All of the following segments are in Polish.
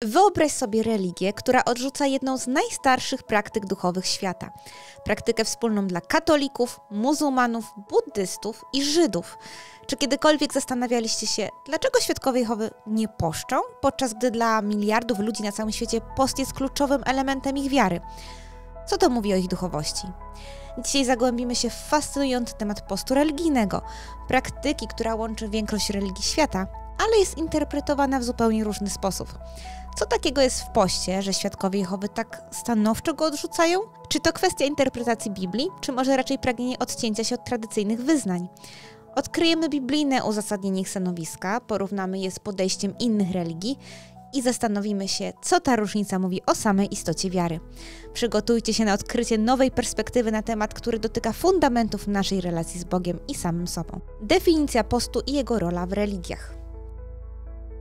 Wyobraź sobie religię, która odrzuca jedną z najstarszych praktyk duchowych świata. Praktykę wspólną dla katolików, muzułmanów, buddystów i Żydów. Czy kiedykolwiek zastanawialiście się, dlaczego świadkowie Jehowy nie poszczą, podczas gdy dla miliardów ludzi na całym świecie post jest kluczowym elementem ich wiary? Co to mówi o ich duchowości? Dzisiaj zagłębimy się w fascynujący temat postu religijnego, praktyki, która łączy większość religii świata, ale jest interpretowana w zupełnie różny sposób. Co takiego jest w poście, że świadkowie Jehowy tak stanowczo go odrzucają? Czy to kwestia interpretacji Biblii, czy może raczej pragnienie odcięcia się od tradycyjnych wyznań? Odkryjemy biblijne uzasadnienie ich stanowiska, porównamy je z podejściem innych religii i zastanowimy się, co ta różnica mówi o samej istocie wiary. Przygotujcie się na odkrycie nowej perspektywy na temat, który dotyka fundamentów naszej relacji z Bogiem i samym sobą. Definicja postu i jego rola w religiach.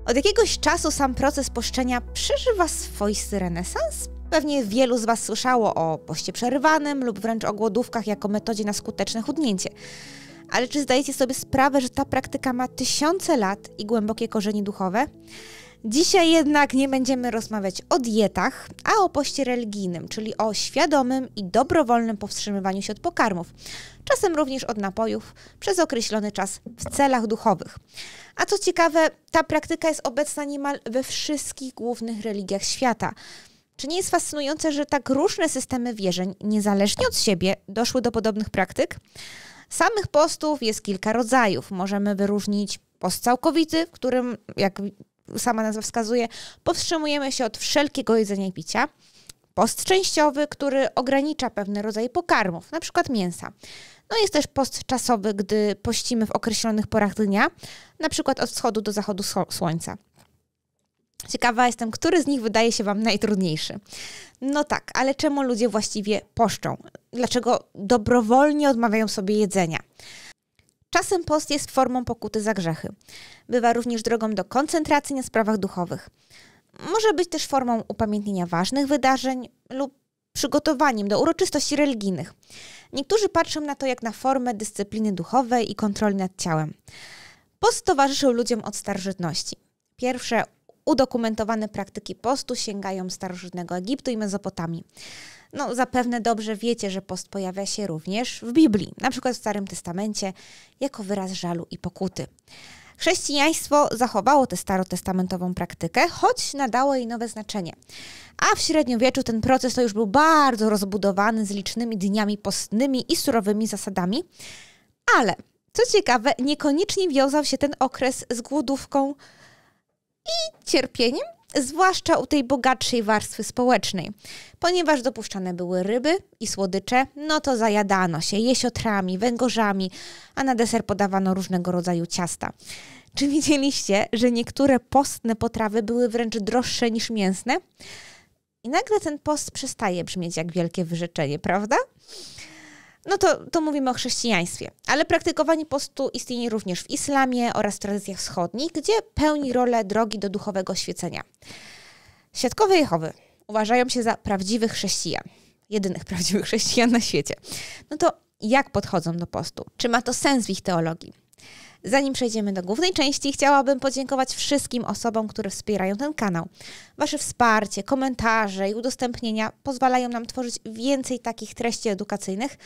Od jakiegoś czasu sam proces poszczenia przeżywa swoisty renesans. Pewnie wielu z Was słyszało o poście przerywanym lub wręcz o głodówkach jako metodzie na skuteczne chudnięcie. Ale czy zdajecie sobie sprawę, że ta praktyka ma tysiące lat i głębokie korzenie duchowe? Dzisiaj jednak nie będziemy rozmawiać o dietach, a o poście religijnym, czyli o świadomym i dobrowolnym powstrzymywaniu się od pokarmów, czasem również od napojów, przez określony czas w celach duchowych. A co ciekawe, ta praktyka jest obecna niemal we wszystkich głównych religiach świata. Czy nie jest fascynujące, że tak różne systemy wierzeń, niezależnie od siebie, doszły do podobnych praktyk? Samych postów jest kilka rodzajów. Możemy wyróżnić post całkowity, w którym, jak sama nazwa wskazuje, powstrzymujemy się od wszelkiego jedzenia i picia. Post częściowy, który ogranicza pewne rodzaje pokarmów, np. mięsa. No jest też post czasowy, gdy pościmy w określonych porach dnia, np. od wschodu do zachodu słońca. Ciekawa jestem, który z nich wydaje się Wam najtrudniejszy. No tak, ale czemu ludzie właściwie poszczą? Dlaczego dobrowolnie odmawiają sobie jedzenia? Czasem post jest formą pokuty za grzechy. Bywa również drogą do koncentracji na sprawach duchowych. Może być też formą upamiętnienia ważnych wydarzeń lub przygotowaniem do uroczystości religijnych. Niektórzy patrzą na to jak na formę dyscypliny duchowej i kontroli nad ciałem. Post towarzyszył ludziom od starożytności. Pierwsze udokumentowane praktyki postu sięgają starożytnego Egiptu i Mezopotamii. No, zapewne dobrze wiecie, że post pojawia się również w Biblii, na przykład w Starym Testamencie, jako wyraz żalu i pokuty. Chrześcijaństwo zachowało tę starotestamentową praktykę, choć nadało jej nowe znaczenie. A w średniowieczu ten proces to już był bardzo rozbudowany z licznymi dniami postnymi i surowymi zasadami, ale co ciekawe, niekoniecznie wiązał się ten okres z głodówką i cierpieniem, zwłaszcza u tej bogatszej warstwy społecznej. Ponieważ dopuszczane były ryby i słodycze, no to zajadano się jesiotrami, węgorzami, a na deser podawano różnego rodzaju ciasta. Czy widzieliście, że niektóre postne potrawy były wręcz droższe niż mięsne? I nagle ten post przestaje brzmieć jak wielkie wyrzeczenie, prawda? No to mówimy o chrześcijaństwie, ale praktykowanie postu istnieje również w islamie oraz w tradycjach wschodnich, gdzie pełni rolę drogi do duchowego oświecenia. Świadkowie Jehowy uważają się za prawdziwych chrześcijan, jedynych prawdziwych chrześcijan na świecie. No to jak podchodzą do postu? Czy ma to sens w ich teologii? Zanim przejdziemy do głównej części, chciałabym podziękować wszystkim osobom, które wspierają ten kanał. Wasze wsparcie, komentarze i udostępnienia pozwalają nam tworzyć więcej takich treści edukacyjnych,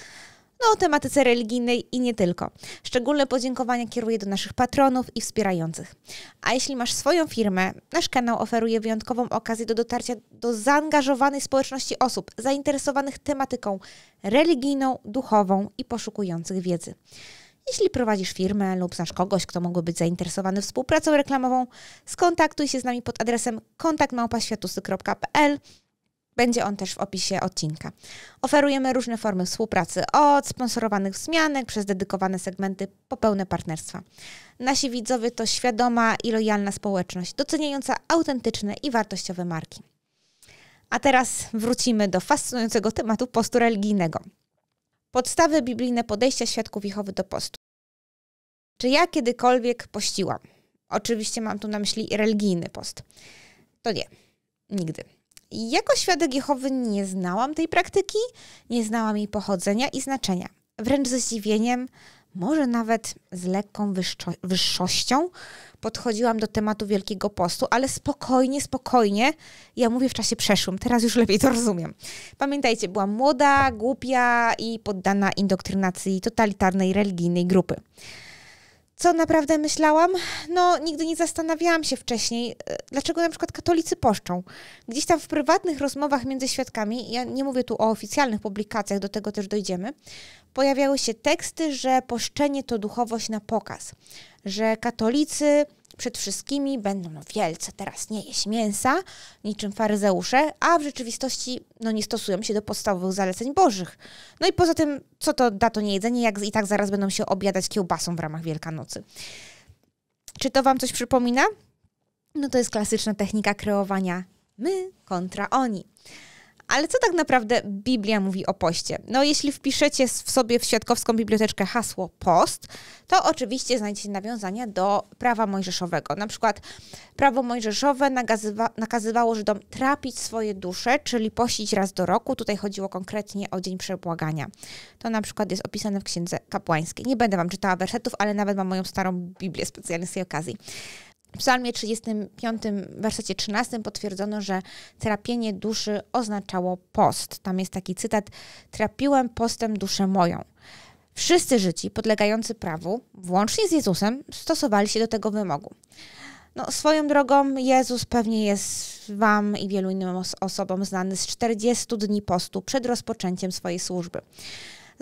o tematyce religijnej i nie tylko. Szczególne podziękowania kieruję do naszych patronów i wspierających. A jeśli masz swoją firmę, nasz kanał oferuje wyjątkową okazję do dotarcia do zaangażowanej społeczności osób zainteresowanych tematyką religijną, duchową i poszukujących wiedzy. Jeśli prowadzisz firmę lub znasz kogoś, kto mógłby być zainteresowany współpracą reklamową, skontaktuj się z nami pod adresem kontakt@światusy.pl. Będzie on też w opisie odcinka. Oferujemy różne formy współpracy, od sponsorowanych wzmianek przez dedykowane segmenty po pełne partnerstwa. Nasi widzowie to świadoma i lojalna społeczność, doceniająca autentyczne i wartościowe marki. A teraz wrócimy do fascynującego tematu postu religijnego. Podstawy biblijne podejścia świadków Jehowy do postu. Czy ja kiedykolwiek pościłam? Oczywiście mam tu na myśli religijny post. To nie, nigdy. Jako świadek Jehowy nie znałam tej praktyki, nie znałam jej pochodzenia i znaczenia. Wręcz ze zdziwieniem może nawet z lekką wyższością podchodziłam do tematu Wielkiego Postu, ale spokojnie, ja mówię w czasie przeszłym, teraz już lepiej to rozumiem. Pamiętajcie, byłam młoda, głupia i poddana indoktrynacji totalitarnej, religijnej grupy. Co naprawdę myślałam? No, nigdy nie zastanawiałam się wcześniej, dlaczego na przykład katolicy poszczą. Gdzieś tam w prywatnych rozmowach między świadkami, ja nie mówię tu o oficjalnych publikacjach, do tego też dojdziemy, pojawiały się teksty, że poszczenie to duchowość na pokaz, że katolicy przed wszystkimi będą wielce teraz nie jeść mięsa, niczym faryzeusze, a w rzeczywistości nie stosują się do podstawowych zaleceń bożych. No i poza tym, co to da to niejedzenie, jak i tak zaraz będą się objadać kiełbasą w ramach Wielkanocy. Czy to wam coś przypomina? No to jest klasyczna technika kreowania my kontra oni. Ale co tak naprawdę Biblia mówi o poście? No jeśli wpiszecie sobie w świadkowską biblioteczkę hasło post, to oczywiście znajdziecie nawiązania do prawa mojżeszowego. Na przykład prawo mojżeszowe nakazywało Żydom trapić swoje dusze, czyli pościć raz do roku. Tutaj chodziło konkretnie o Dzień Przebłagania. To na przykład jest opisane w Księdze Kapłańskiej. Nie będę wam czytała wersetów, ale nawet mam moją starą Biblię specjalnie z tej okazji. W Psalmie 35, wersecie 13 potwierdzono, że trapienie duszy oznaczało post. Tam jest taki cytat: trapiłem postem duszę moją. Wszyscy Żydzi podlegający prawu, włącznie z Jezusem, stosowali się do tego wymogu. No, swoją drogą Jezus pewnie jest wam i wielu innym osobom znany z 40 dni postu przed rozpoczęciem swojej służby.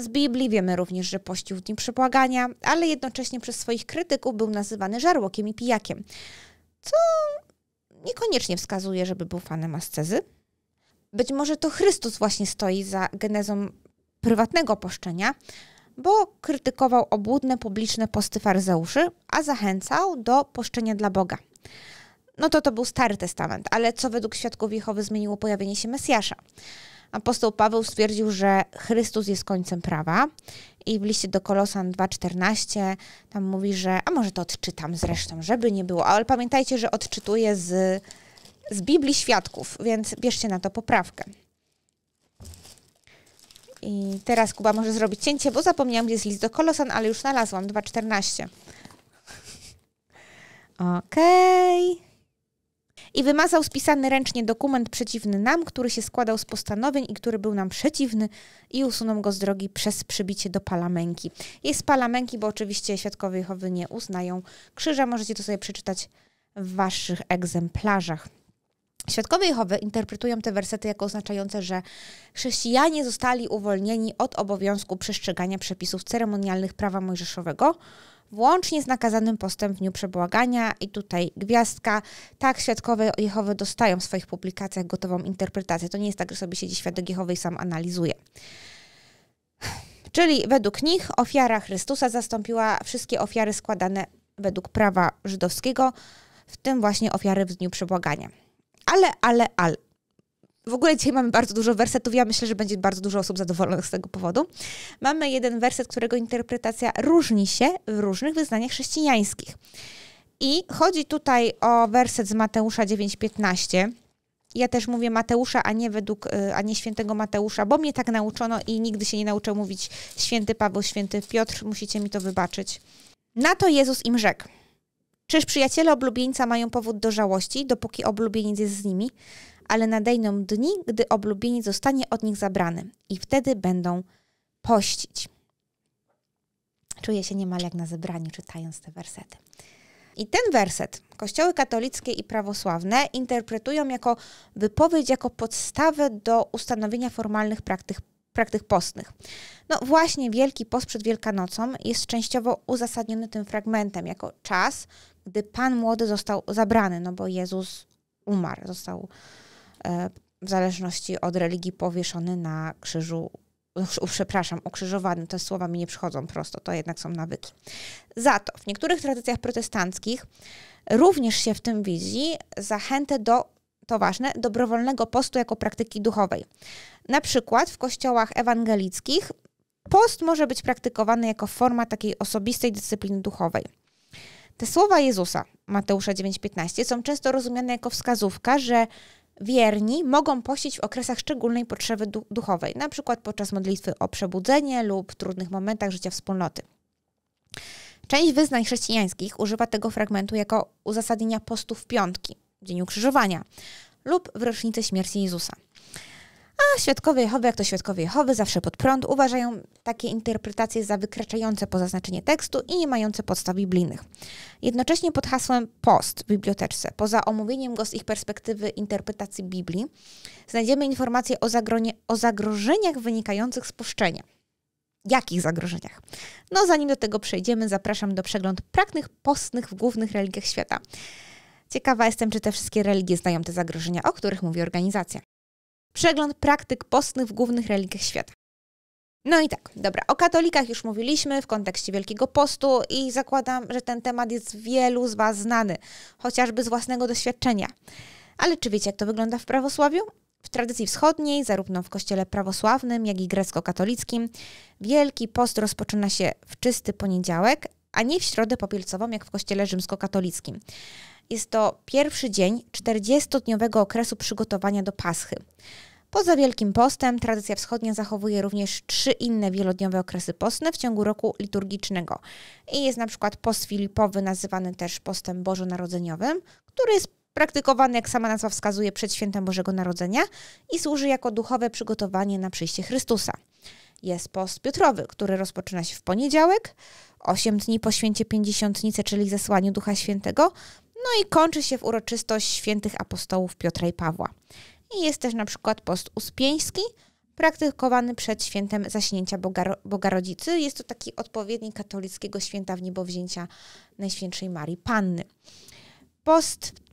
Z Biblii wiemy również, że pościł w Dniu Przebłagania, ale jednocześnie przez swoich krytyków był nazywany żarłokiem i pijakiem, co niekoniecznie wskazuje, żeby był fanem ascezy. Być może to Chrystus właśnie stoi za genezą prywatnego poszczenia, bo krytykował obłudne publiczne posty faryzeuszy, a zachęcał do poszczenia dla Boga. No to był Stary Testament, ale co według świadków Jehowy zmieniło pojawienie się Mesjasza? Apostoł Paweł stwierdził, że Chrystus jest końcem prawa i w liście do Kolosan 2,14 tam mówi, że, a może to odczytam zresztą, żeby nie było, ale pamiętajcie, że odczytuję z Biblii Świadków, więc bierzcie na to poprawkę. I teraz Kuba może zrobić cięcie, bo zapomniałam, gdzie jest list do Kolosan, ale już znalazłam, 2,14. Okej. I wymazał spisany ręcznie dokument przeciwny nam, który się składał z postanowień i który był nam przeciwny, i usunął go z drogi przez przybicie do palamęki. Jest palamęki, bo oczywiście świadkowie Jehowy nie uznają krzyża. Możecie to sobie przeczytać w waszych egzemplarzach. Świadkowie Jehowy interpretują te wersety jako oznaczające, że chrześcijanie zostali uwolnieni od obowiązku przestrzegania przepisów ceremonialnych prawa mojżeszowego, włącznie z nakazanym postem w Dniu Przebłagania. I tutaj gwiazdka. Tak, świadkowie Jehowy dostają w swoich publikacjach gotową interpretację. To nie jest tak, że sobie siedzi świadek Jehowy i sam analizuje. Czyli według nich ofiara Chrystusa zastąpiła wszystkie ofiary składane według prawa żydowskiego, w tym właśnie ofiary w Dniu Przebłagania. Ale. W ogóle dzisiaj mamy bardzo dużo wersetów. Ja myślę, że będzie bardzo dużo osób zadowolonych z tego powodu. Mamy jeden werset, którego interpretacja różni się w różnych wyznaniach chrześcijańskich. I chodzi tutaj o werset z Mateusza 9,15. Ja też mówię Mateusza, a nie świętego Mateusza, bo mnie tak nauczono i nigdy się nie nauczył mówić święty Paweł, święty Piotr. Musicie mi to wybaczyć. Na to Jezus im rzekł: czyż przyjaciele oblubieńca mają powód do żałości, dopóki oblubieniec jest z nimi? Ale nadejdą dni, gdy oblubieniec zostanie od nich zabrany i wtedy będą pościć. Czuję się niemal jak na zebraniu, czytając te wersety. I ten werset kościoły katolickie i prawosławne interpretują jako wypowiedź, jako podstawę do ustanowienia formalnych praktyk postnych. No właśnie Wielki Post przed Wielkanocą jest częściowo uzasadniony tym fragmentem, jako czas, gdy Pan Młody został zabrany, no bo Jezus umarł, został w zależności od religii powieszony na krzyżu, ukrzyżowany. Te słowa mi nie przychodzą prosto, to jednak są nawyki. Za to w niektórych tradycjach protestanckich również się w tym widzi zachętę do, to ważne, dobrowolnego postu jako praktyki duchowej. Na przykład w kościołach ewangelickich post może być praktykowany jako forma takiej osobistej dyscypliny duchowej. Te słowa Jezusa, Mateusza 9,15, są często rozumiane jako wskazówka, że wierni mogą pościć w okresach szczególnej potrzeby duchowej, na przykład podczas modlitwy o przebudzenie lub w trudnych momentach życia wspólnoty. Część wyznań chrześcijańskich używa tego fragmentu jako uzasadnienia postu w piątki, Dzień Ukrzyżowania, lub w rocznicę śmierci Jezusa. A świadkowie Jehowy, jak to świadkowie Jehowy, zawsze pod prąd, uważają takie interpretacje za wykraczające poza znaczenie tekstu i nie mające podstaw biblijnych. Jednocześnie pod hasłem post w biblioteczce, poza omówieniem go z ich perspektywy interpretacji Biblii, znajdziemy informacje o zagrożeniach wynikających z poszczenia. Jakich zagrożeniach? No zanim do tego przejdziemy, zapraszam do przeglądu praktyk postnych w głównych religiach świata. Ciekawa jestem, czy te wszystkie religie znają te zagrożenia, o których mówi organizacja. Przegląd praktyk postnych w głównych religiach świata. No i tak, dobra, o katolikach już mówiliśmy w kontekście Wielkiego Postu i zakładam, że ten temat jest wielu z Was znany, chociażby z własnego doświadczenia. Ale czy wiecie, jak to wygląda w prawosławiu? W tradycji wschodniej, zarówno w kościele prawosławnym, jak i grecko-katolickim, Wielki Post rozpoczyna się w czysty poniedziałek, a nie w środę popielcową, jak w kościele rzymskokatolickim. Jest to pierwszy dzień 40-dniowego okresu przygotowania do Paschy. Poza Wielkim Postem tradycja wschodnia zachowuje również 3 inne wielodniowe okresy postne w ciągu roku liturgicznego. I jest na przykład post Filipowy, nazywany też postem bożonarodzeniowym, który jest praktykowany, jak sama nazwa wskazuje, przed świętem Bożego Narodzenia i służy jako duchowe przygotowanie na przyjście Chrystusa. Jest post Piotrowy, który rozpoczyna się w poniedziałek, 8 dni po święcie Pięćdziesiątnicy, czyli zesłaniu Ducha Świętego, no i kończy się w uroczystość świętych apostołów Piotra i Pawła. I jest też na przykład post uspieński, praktykowany przed świętem Zaśnięcia Boga Rodzicy. Jest to taki odpowiednik katolickiego święta wniebowzięcia Najświętszej Marii Panny.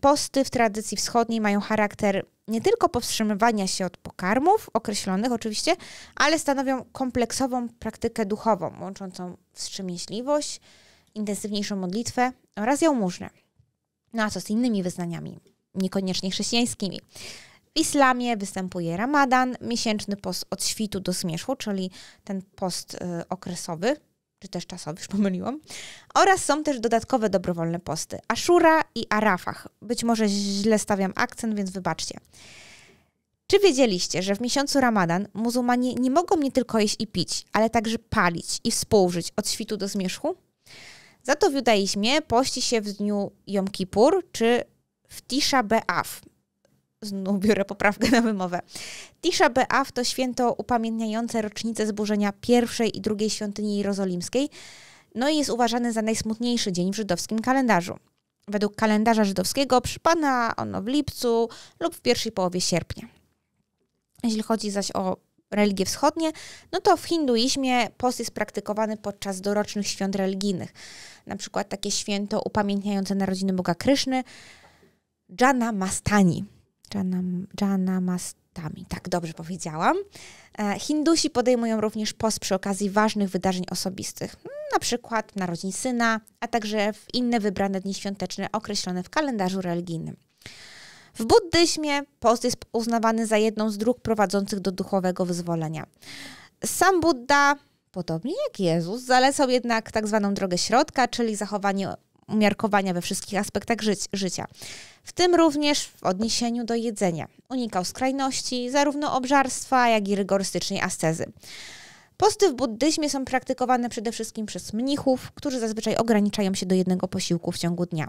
Posty w tradycji wschodniej mają charakter nie tylko powstrzymywania się od pokarmów, określonych oczywiście, ale stanowią kompleksową praktykę duchową, łączącą wstrzemięźliwość, intensywniejszą modlitwę oraz jałmużnę. No a co z innymi wyznaniami, niekoniecznie chrześcijańskimi? W islamie występuje Ramadan, miesięczny post od świtu do zmierzchu, czyli ten post okresowy, czy też czasowy, już pomyliłam. Oraz są też dodatkowe dobrowolne posty, Aszura i Arafach. Być może źle stawiam akcent, więc wybaczcie. Czy wiedzieliście, że w miesiącu Ramadan muzułmanie nie mogą nie tylko jeść i pić, ale także palić i współżyć od świtu do zmierzchu? Za to w judaizmie pości się w dniu Jom Kippur czy w Tisza B'Av. Znów biorę poprawkę na wymowę. Tisza B'Av to święto upamiętniające rocznicę zburzenia pierwszej i drugiej świątyni jerozolimskiej, no i jest uważany za najsmutniejszy dzień w żydowskim kalendarzu. Według kalendarza żydowskiego przypada ono w lipcu lub w pierwszej połowie sierpnia. Jeśli chodzi zaś o religie wschodnie, no to w hinduizmie post jest praktykowany podczas dorocznych świąt religijnych. Na przykład takie święto upamiętniające narodziny Boga Kryszny, Janamastami, tak dobrze powiedziałam. Hindusi podejmują również post przy okazji ważnych wydarzeń osobistych, na przykład narodzin syna, a także w inne wybrane dni świąteczne określone w kalendarzu religijnym. W buddyzmie post jest uznawany za jedną z dróg prowadzących do duchowego wyzwolenia. Sam Buddha, podobnie jak Jezus, zalecał jednak tak zwaną drogę środka, czyli zachowanie umiarkowania we wszystkich aspektach życia. W tym również w odniesieniu do jedzenia. Unikał skrajności, zarówno obżarstwa, jak i rygorystycznej ascezy. Posty w buddyzmie są praktykowane przede wszystkim przez mnichów, którzy zazwyczaj ograniczają się do jednego posiłku w ciągu dnia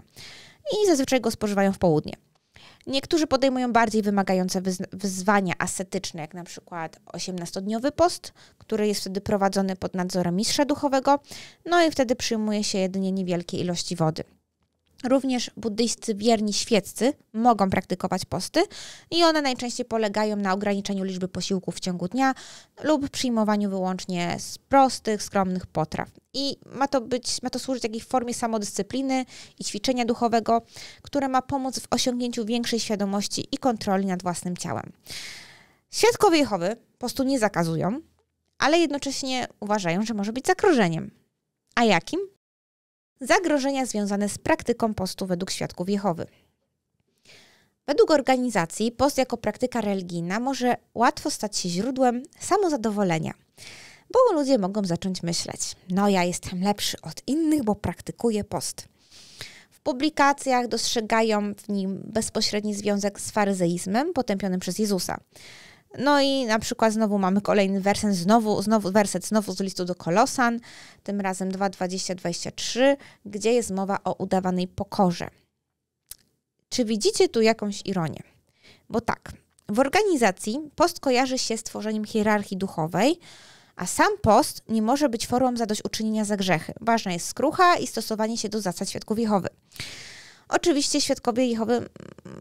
i zazwyczaj go spożywają w południe. Niektórzy podejmują bardziej wymagające wyzwania ascetyczne, jak na przykład 18-dniowy post, który jest wtedy prowadzony pod nadzorem mistrza duchowego, no i wtedy przyjmuje się jedynie niewielkie ilości wody. Również buddyjscy wierni świeccy mogą praktykować posty i one najczęściej polegają na ograniczeniu liczby posiłków w ciągu dnia lub przyjmowaniu wyłącznie z prostych, skromnych potraw. I ma to służyć takiej formie samodyscypliny i ćwiczenia duchowego, które ma pomóc w osiągnięciu większej świadomości i kontroli nad własnym ciałem. Świadkowie Jehowy postu nie zakazują, ale jednocześnie uważają, że może być zagrożeniem. A jakim? Zagrożenia związane z praktyką postu według świadków Jehowy. Według organizacji post jako praktyka religijna może łatwo stać się źródłem samozadowolenia, bo ludzie mogą zacząć myśleć: no ja jestem lepszy od innych, bo praktykuję post. W publikacjach dostrzegają w nim bezpośredni związek z faryzeizmem potępionym przez Jezusa. No i na przykład znowu mamy kolejny werset, znowu z listu do Kolosan, tym razem 2:20-23, gdzie jest mowa o udawanej pokorze. Czy widzicie tu jakąś ironię? Bo tak, w organizacji post kojarzy się z tworzeniem hierarchii duchowej, a sam post nie może być formą zadośćuczynienia za grzechy. Ważna jest skrucha i stosowanie się do zasad świadków Jehowy. Oczywiście świadkowie Jehowy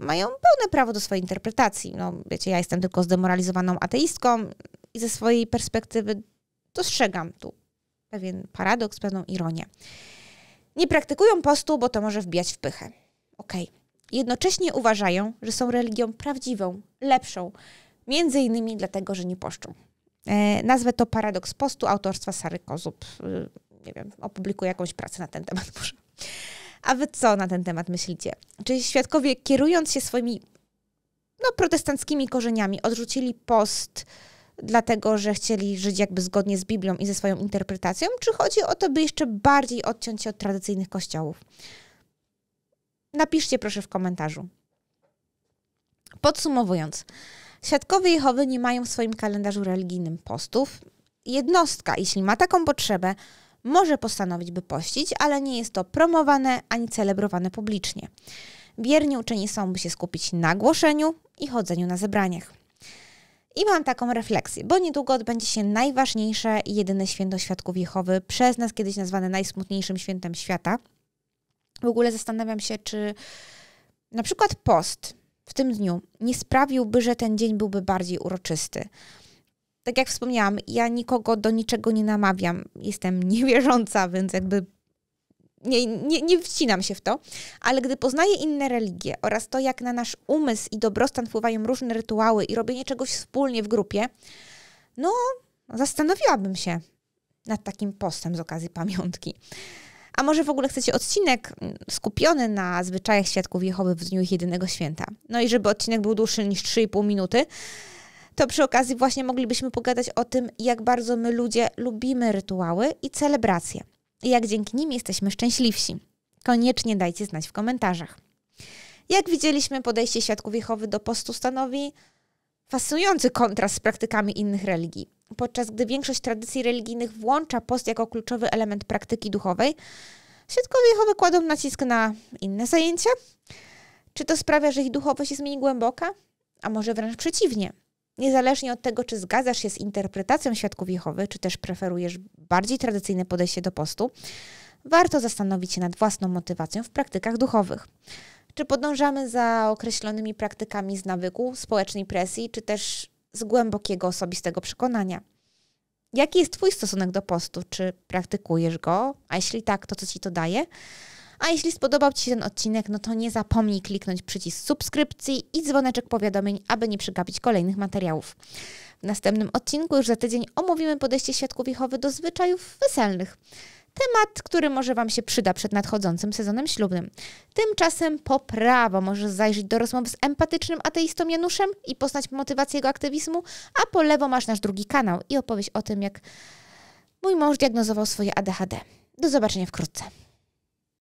mają pełne prawo do swojej interpretacji. No, wiecie, ja jestem tylko zdemoralizowaną ateistką i ze swojej perspektywy dostrzegam tu pewien paradoks, pewną ironię. Nie praktykują postu, bo to może wbijać w pychę. Okej. Jednocześnie uważają, że są religią prawdziwą, lepszą, między innymi dlatego, że nie poszczą. Nazwę to paradoks postu autorstwa Sary Kozub. Nie wiem, opublikuję jakąś pracę na ten temat może. A wy co na ten temat myślicie? Czy świadkowie, kierując się swoimi protestanckimi korzeniami, odrzucili post dlatego, że chcieli żyć jakby zgodnie z Biblią i ze swoją interpretacją? Czy chodzi o to, by jeszcze bardziej odciąć się od tradycyjnych kościołów? Napiszcie proszę w komentarzu. Podsumowując, świadkowie Jehowy nie mają w swoim kalendarzu religijnym postów. Jednostka, jeśli ma taką potrzebę, może postanowić, by pościć, ale nie jest to promowane ani celebrowane publicznie. Wierni uczeni są, by się skupić na głoszeniu i chodzeniu na zebraniach. I mam taką refleksję, bo niedługo odbędzie się najważniejsze i jedyne święto świadków Jehowy, przez nas kiedyś nazwane najsmutniejszym świętem świata. W ogóle zastanawiam się, czy na przykład post w tym dniu nie sprawiłby, że ten dzień byłby bardziej uroczysty. Tak jak wspomniałam, ja nikogo do niczego nie namawiam. Jestem niewierząca, więc jakby nie wcinam się w to. Ale gdy poznaję inne religie oraz to, jak na nasz umysł i dobrostan wpływają różne rytuały i robienie czegoś wspólnie w grupie, no zastanowiłabym się nad takim postem z okazji pamiątki. A może w ogóle chcecie odcinek skupiony na zwyczajach świadków Jehowy w dniu ich jedynego święta? No i żeby odcinek był dłuższy niż 3,5 minuty, to przy okazji właśnie moglibyśmy pogadać o tym, jak bardzo my ludzie lubimy rytuały i celebracje. I jak dzięki nim jesteśmy szczęśliwsi. Koniecznie dajcie znać w komentarzach. Jak widzieliśmy, podejście świadków Jehowy do postu stanowi fascynujący kontrast z praktykami innych religii. Podczas gdy większość tradycji religijnych włącza post jako kluczowy element praktyki duchowej, świadkowie Jehowy kładą nacisk na inne zajęcia? Czy to sprawia, że ich duchowość jest mniej głęboka? A może wręcz przeciwnie? Niezależnie od tego, czy zgadzasz się z interpretacją świadków Jehowy, czy też preferujesz bardziej tradycyjne podejście do postu, warto zastanowić się nad własną motywacją w praktykach duchowych. Czy podążamy za określonymi praktykami z nawyku, społecznej presji, czy też z głębokiego osobistego przekonania? Jaki jest twój stosunek do postu? Czy praktykujesz go? A jeśli tak, to co ci to daje? A jeśli spodobał ci się ten odcinek, no to nie zapomnij kliknąć przycisk subskrypcji i dzwoneczek powiadomień, aby nie przegapić kolejnych materiałów. W następnym odcinku już za tydzień omówimy podejście świadków Jehowy do zwyczajów weselnych. Temat, który może wam się przyda przed nadchodzącym sezonem ślubnym. Tymczasem po prawo możesz zajrzeć do rozmowy z empatycznym ateistą Januszem i poznać motywację jego aktywizmu, a po lewo masz nasz drugi kanał i opowieść o tym, jak mój mąż diagnozował swoje ADHD. Do zobaczenia wkrótce.